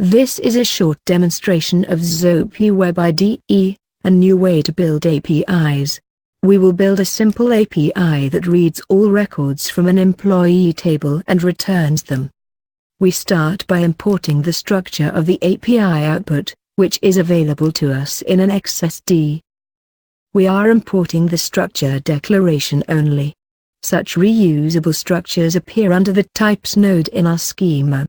This is a short demonstration of ZOAPIIO Web-IDE, a new way to build APIs. We will build a simple API that reads all records from an employee table and returns them. We start by importing the structure of the API output, which is available to us in an XSD. We are importing the structure declaration only. Such reusable structures appear under the Types node in our schema.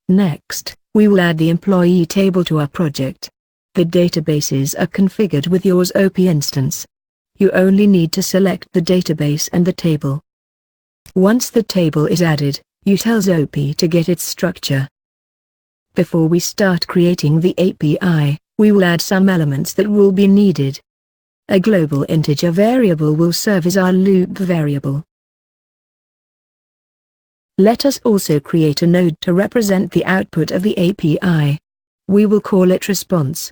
Next, we will add the employee table to our project. The databases are configured with your ZOAPIIO instance. You only need to select the database and the table. Once the table is added, you tell ZOAPIIO to get its structure. Before we start creating the API, we will add some elements that will be needed. A global integer variable will serve as our loop variable. Let us also create a node to represent the output of the API. We will call it response.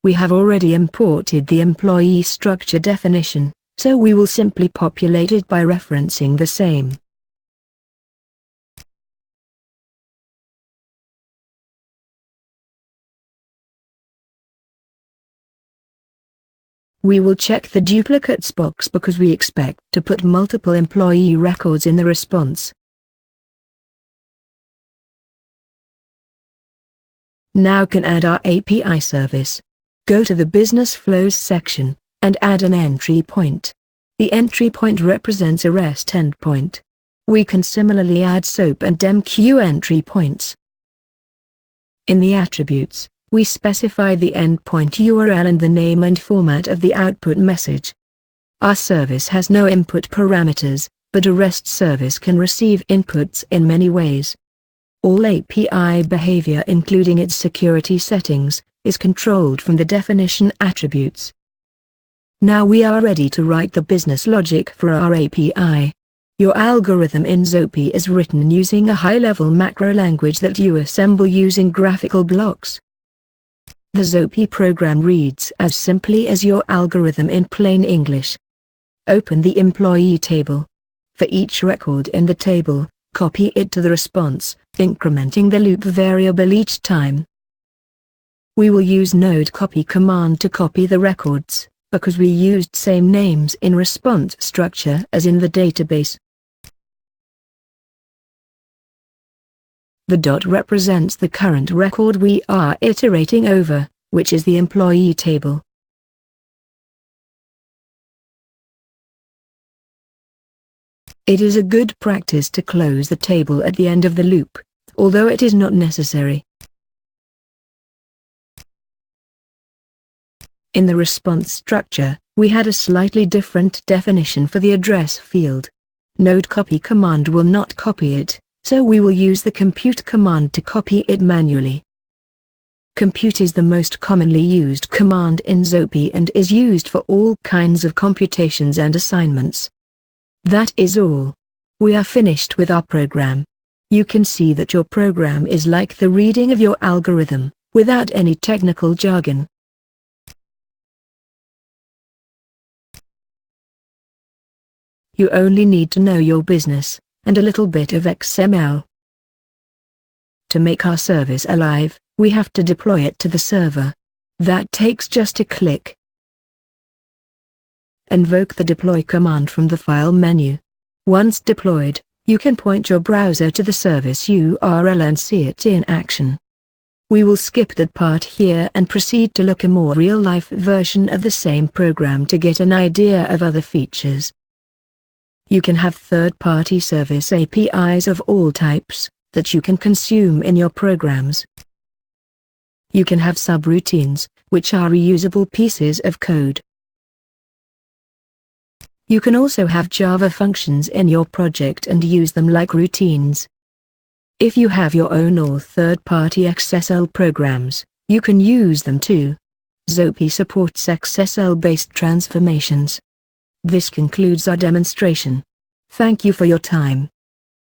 We have already imported the employee structure definition, so we will simply populate it by referencing the same. We will check the duplicates box because we expect to put multiple employee records in the response. Now can add our API service. Go to the Business Flows section, and add an entry point. The entry point represents a REST endpoint. We can similarly add SOAP and MQ entry points. In the attributes, we specify the endpoint URL and the name and format of the output message. Our service has no input parameters, but a REST service can receive inputs in many ways. All API behavior, including its security settings, is controlled from the definition attributes. Now we are ready to write the business logic for our API. Your algorithm in ZOAPIIO is written using a high-level macro language that you assemble using graphical blocks. The ZOAPIIO program reads as simply as your algorithm in plain English. Open the employee table. For each record in the table, copy it to the response, incrementing the loop variable each time. We will use node copy command to copy the records, because we used same names in response structure as in the database. The dot represents the current record we are iterating over, which is the employee table. It is a good practice to close the table at the end of the loop, although it is not necessary. In the response structure, we had a slightly different definition for the address field. Node copy command will not copy it, so we will use the compute command to copy it manually. Compute is the most commonly used command in ZOAPIIO and is used for all kinds of computations and assignments. That is all. We are finished with our program. You can see that your program is like the reading of your algorithm, without any technical jargon. You only need to know your business, and a little bit of XML. To make our service alive, we have to deploy it to the server. That takes just a click. Invoke the deploy command from the file menu. Once deployed, you can point your browser to the service URL and see it in action. We will skip that part here and proceed to look at a more real-life version of the same program to get an idea of other features. You can have third-party service APIs of all types that you can consume in your programs. You can have subroutines, which are reusable pieces of code. You can also have Java functions in your project and use them like routines. If you have your own or third-party XSL programs, you can use them too. ZOAPIIO supports XSL-based transformations. This concludes our demonstration. Thank you for your time.